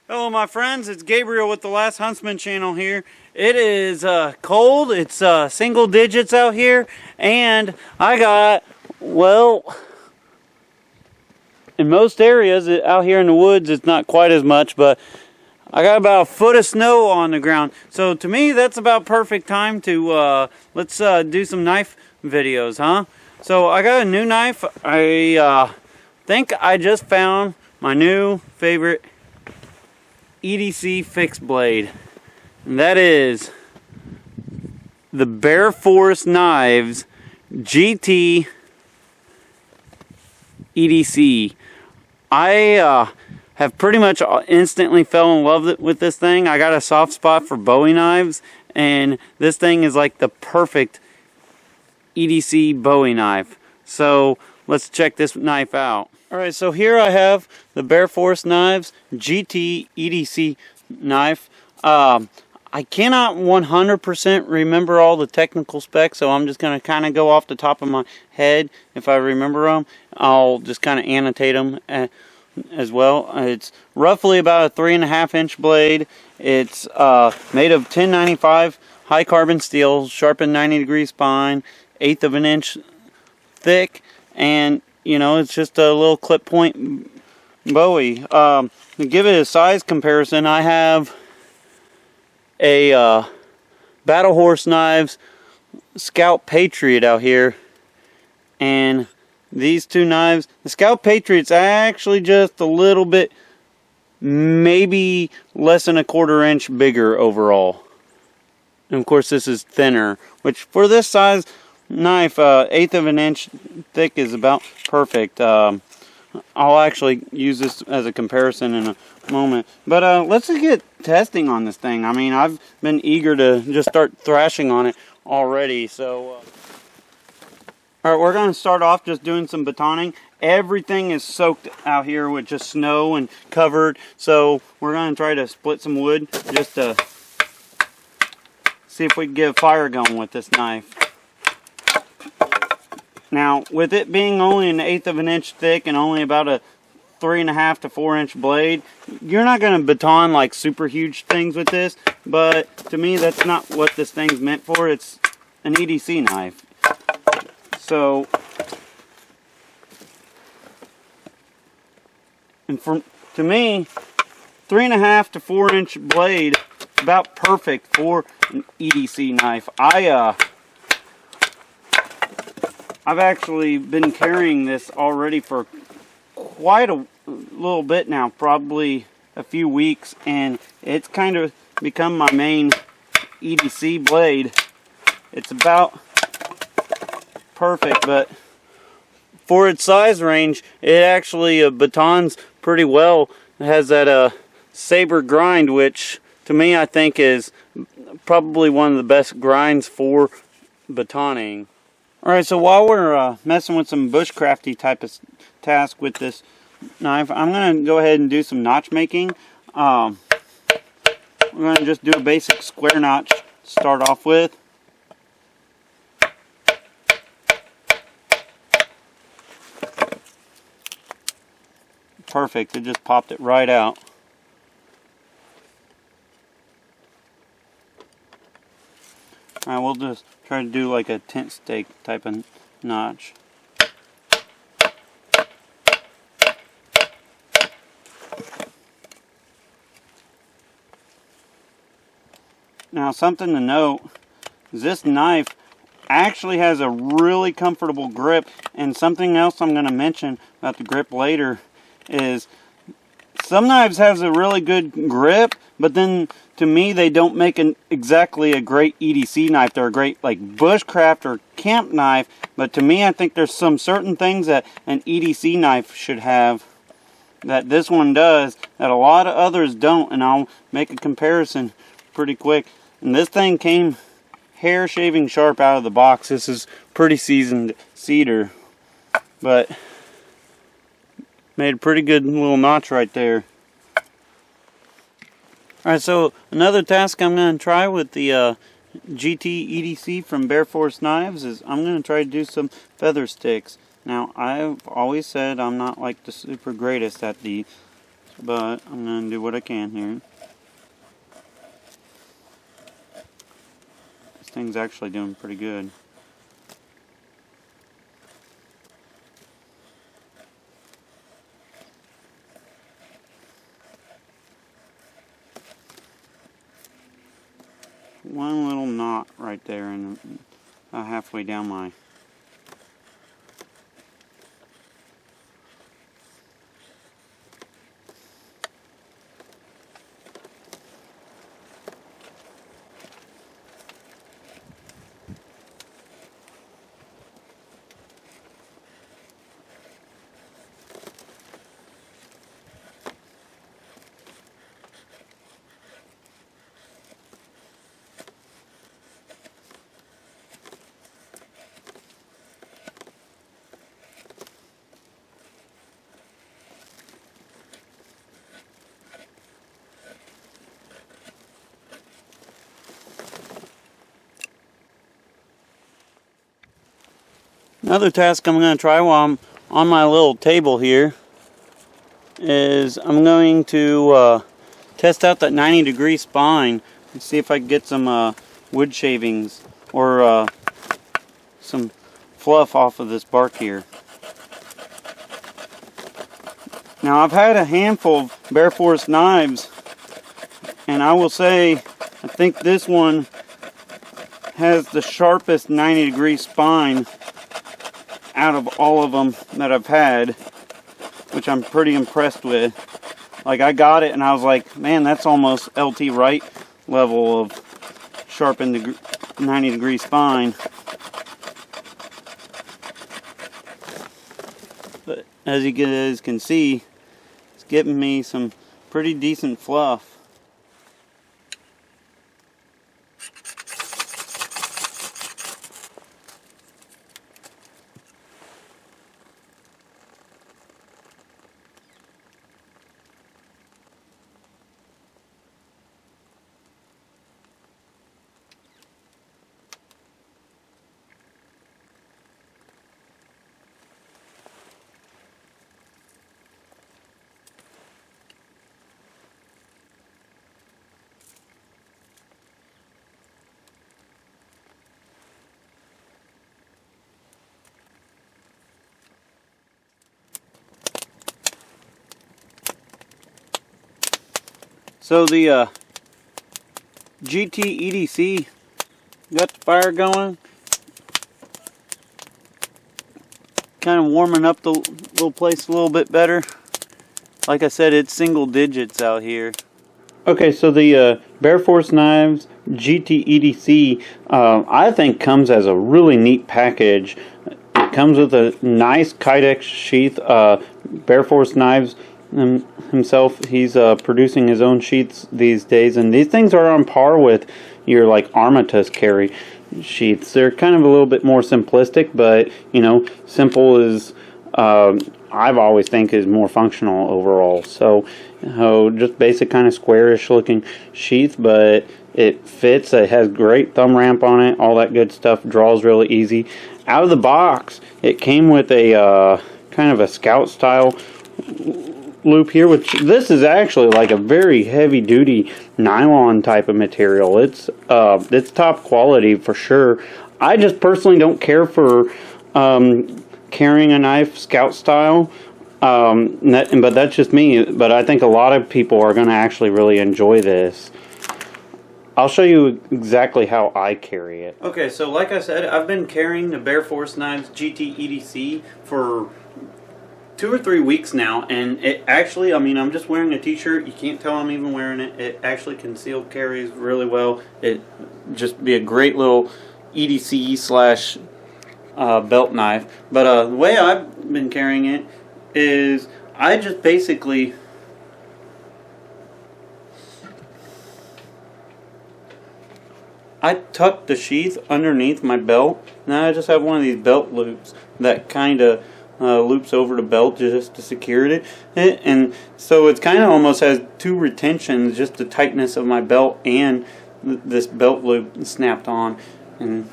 Hello my friends, it's Gabriel with the Last Huntsman channel here. It is cold, it's single digits out here, and I got, well, in most areas out here in the woods it's not quite as much, but I got about a foot of snow on the ground. So to me that's about perfect time to, let's do some knife videos, huh? So I got a new knife. I think I just found my new favorite EDC fixed blade, and that is the Bear Forest Knives GT-EDC. I have pretty much instantly fell in love with this thing. I got a soft spot for Bowie knives, and this thing is like the perfect EDC Bowie knife. So let's check this knife out. Alright, so here I have the Bear Forest Knives GT-EDC knife. I cannot 100% remember all the technical specs, so I'm just going to kind of go off the top of my head. If I remember them, I'll just kind of annotate them as well. It's roughly about a 3.5 inch blade. It's made of 1095 high carbon steel, sharpened 90-degree spine, 1/8 of an inch thick, and you know, it's just a little clip point Bowie. To give it a size comparison, I have a Battle Horse Knives Scout Patriot out here, and these two knives, the Scout Patriot's actually just a little bit, maybe less than a 1/4 inch bigger overall. And of course this is thinner, which for this size knife, 1/8 of an inch thick is about perfect. I'll actually use this as a comparison in a moment, but let's just get testing on this thing. I mean, I've been eager to just start thrashing on it already. So alright, we're going to start off just doing some batoning. Everything is soaked out here with just snow and covered, so we're going to try to split some wood just to see if we can get a fire going with this knife. Now, with it being only an 1/8 of an inch thick and only about a 3.5 to 4 inch blade, you're not going to baton like super huge things with this, but to me that's not what this thing's meant for. It's an EDC knife. So, and to me, 3.5 to 4 inch blade is about perfect for an EDC knife. I've actually been carrying this already for quite a little bit now, probably a few weeks, and it's kind of become my main EDC blade. It's about perfect, but for its size range, it actually batons pretty well. It has that saber grind, which to me I think is probably one of the best grinds for batoning. Alright, so while we're messing with some bushcrafty type of task with this knife, I'm going to go ahead and do some notch making. We're going to just do a basic square notch to start off with. Perfect, it just popped it right out. Alright, we'll just try to do like a tent stake type of notch. Now, something to note is this knife actually has a really comfortable grip, and something else I'm going to mention about the grip later is some knives have a really good grip, but then to me they don't make exactly a great EDC knife. They're a great like bushcraft or camp knife, but to me I think there's some certain things that an EDC knife should have that this one does that a lot of others don't, and I'll make a comparison pretty quick. And this thing came hair shaving sharp out of the box. This is pretty seasoned cedar, but made a pretty good little notch right there. Alright, so another task I'm going to try with the GT-EDC from Bear Forest Knives is I'm going to try to do some feather sticks. Now, I've always said I'm not like the super greatest at the but I'm going to do what I can here. This thing's actually doing pretty good. One little knot right there, and halfway down my Another task I'm going to try while I'm on my little table here is I'm going to test out that 90-degree spine and see if I can get some wood shavings or some fluff off of this bark here. Now, I've had a handful of Bear Forest knives, and I will say I think this one has the sharpest 90-degree spine out of all of them that I've had, which I'm pretty impressed with. Like, I got it and I was like, man, that's almost LT Wright level of sharpened 90-degree spine. But as you guys can see, it's giving me some pretty decent fluff. So the GT-EDC got the fire going, kind of warming up the little place a little bit better. Like I said, it's single digits out here. Okay, so the Bear Forest Knives GT-EDC I think comes as a really neat package. It comes with a nice Kydex sheath. Bear Forest Knives himself, he's producing his own sheaths these days, and these things are on par with your like Armitage carry sheaths. They're kind of a little bit more simplistic, but you know, simple is I've always think is more functional overall. So just basic kind of squarish looking sheath, but it fits. It has great thumb ramp on it, all that good stuff. Draws really easy. Out of the box, it came with a kind of a scout style loop here, which this is actually like a very heavy duty nylon type of material. It's top quality for sure. I just personally don't care for carrying a knife scout style, but that's just me. But I think a lot of people are going to actually really enjoy this. I'll show you exactly how I carry it. Okay, so like I said, I've been carrying the Bear Forest Knives GT-EDC for 2 or 3 weeks now, and it actually, I mean, I'm just wearing a t-shirt. You can't tell I'm even wearing it. It actually concealed carries really well. It just be a great little EDC slash belt knife. But the way I've been carrying it is I just basically tuck the sheath underneath my belt. Now I just have one of these belt loops that kind of loops over the belt just to secure it, and so it's kind of almost has 2 retentions, just the tightness of my belt and this belt loop snapped on, and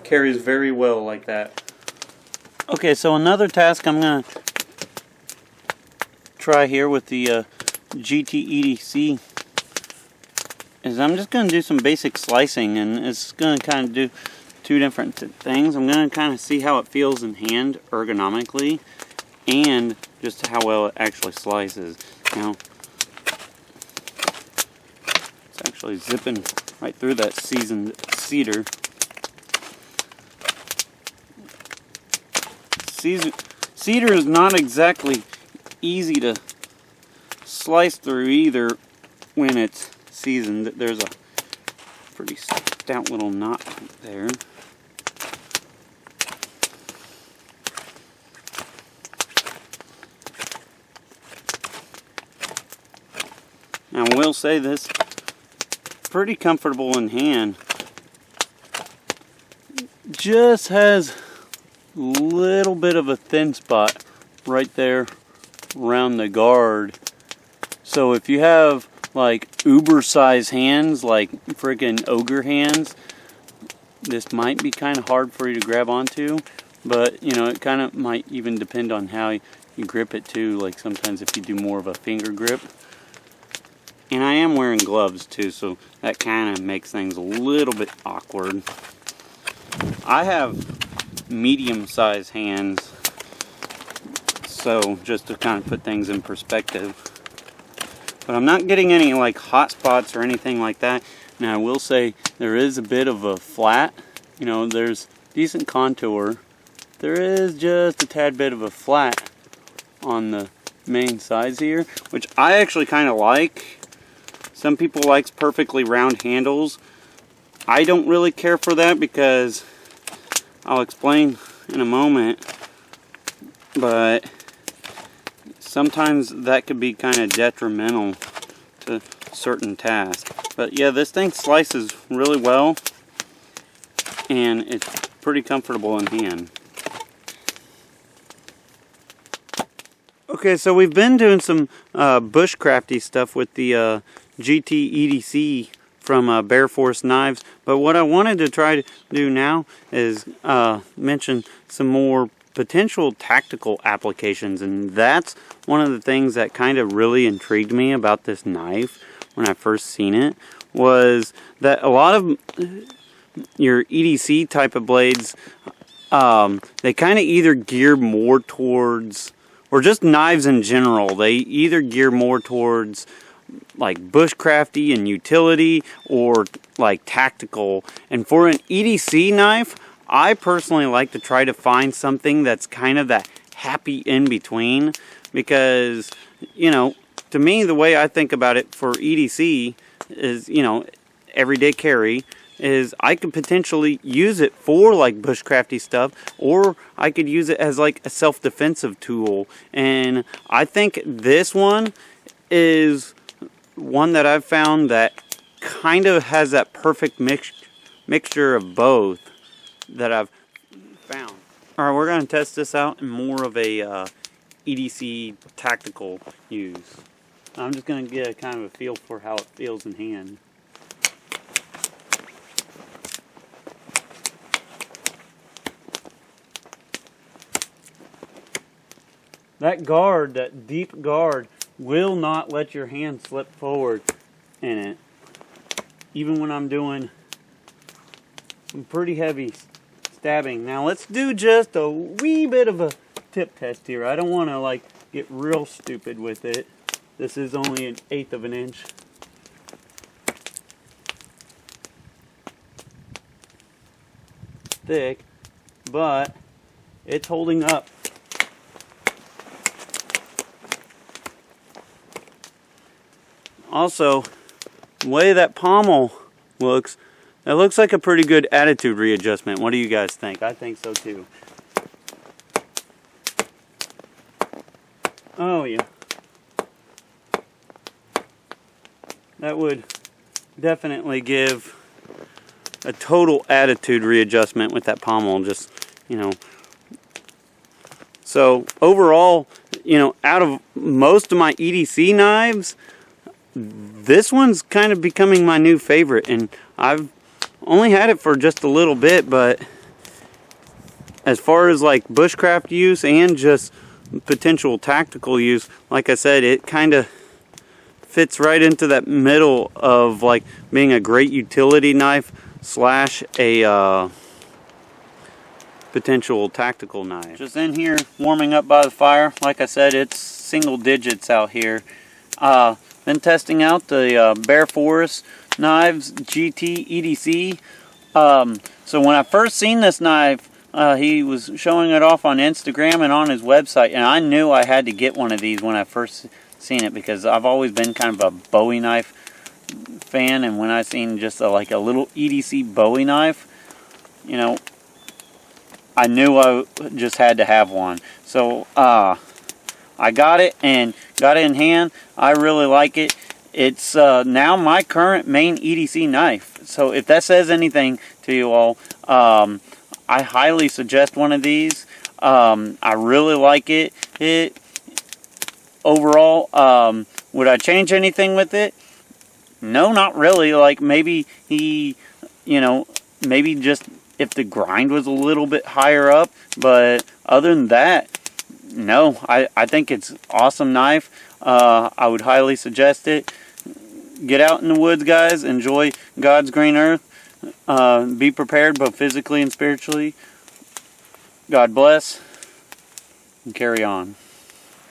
carries very well like that. Okay, so another task I'm going to try here with the GT-EDC is I'm just going to do some basic slicing, and it's going to kind of do two different things. I'm going to kind of see how it feels in hand ergonomically and just how well it actually slices. Now, it's actually zipping right through that seasoned cedar. Cedar is not exactly easy to slice through either when it's seasoned. There's a pretty stout little knot there. Now I will say this, pretty comfortable in hand. Just has a little bit of a thin spot right there around the guard. So if you have like uber size hands, like freaking ogre hands, this might be kind of hard for you to grab onto. But you know, it kind of might even depend on how you grip it too. Like sometimes if you do more of a finger grip. And I am wearing gloves too, so that kind of makes things a little bit awkward. I have medium-sized hands, so just to kind of put things in perspective. But I'm not getting any like hot spots or anything like that. Now I will say there is a bit of a flat. You know, there's decent contour. There is just a tad bit of a flat on the main sides here, which I actually kind of like. Some people like perfectly round handles. I don't really care for that because I'll explain in a moment, but sometimes that could be kind of detrimental to certain tasks. But yeah, this thing slices really well and it's pretty comfortable in hand. Okay, so we've been doing some bushcrafty stuff with the GT-EDC from Bear Forest Knives, but what I wanted to try to do now is mention some more potential tactical applications, and that's one of the things that kind of really intrigued me about this knife when I first seen it, was that a lot of your EDC type of blades, they kind of either gear more towards, or just knives in general, they either gear more towards like bushcrafty and utility or like tactical. And for an EDC knife, I personally like to try to find something that's kind of that happy in between, because you know, to me the way I think about it for EDC is, you know, everyday carry is I could potentially use it for like bushcrafty stuff, or I could use it as like a self-defensive tool. And I think this one is one that I've found that kind of has that perfect mixture of both that I've found. Alright, we're going to test this out in more of a EDC tactical use. I'm just going to get a kind of a feel for how it feels in hand. That guard, that deep guard, will not let your hand slip forward in it. Even when I'm doing some pretty heavy stabbing. Now let's do just a wee bit of a tip test here. I don't want to like get real stupid with it. This is only 1/8 of an inch. Thick, but it's holding up. Also, the way that pommel looks, it looks like a pretty good attitude readjustment. What do you guys think? I think so too. Oh yeah. That would definitely give a total attitude readjustment with that pommel. Just, you know. So overall, you know, out of most of my EDC knives, this one's kind of becoming my new favorite, and I've only had it for just a little bit, but as far as like bushcraft use and just potential tactical use, like I said, it kind of fits right into that middle of like being a great utility knife slash a potential tactical knife. Just in here warming up by the fire. Like I said, it's single digits out here. Been testing out the Bear Forest Knives GT-EDC. So when I first seen this knife, he was showing it off on Instagram and on his website, and I knew I had to get one of these when I first seen it, because I've always been kind of a Bowie knife fan, and when I seen just like a little EDC Bowie knife, you know, I knew I just had to have one. So I got it and got it in hand. I really like it. It's now my current main EDC knife. So if that says anything to you all, I highly suggest one of these. I really like it. Overall, would I change anything with it? No, not really. Like maybe maybe just if the grind was a little bit higher up, but other than that, no. I think it's an awesome knife. I would highly suggest it. Get out in the woods, guys. Enjoy God's green earth. Be prepared both physically and spiritually. God bless, and carry on.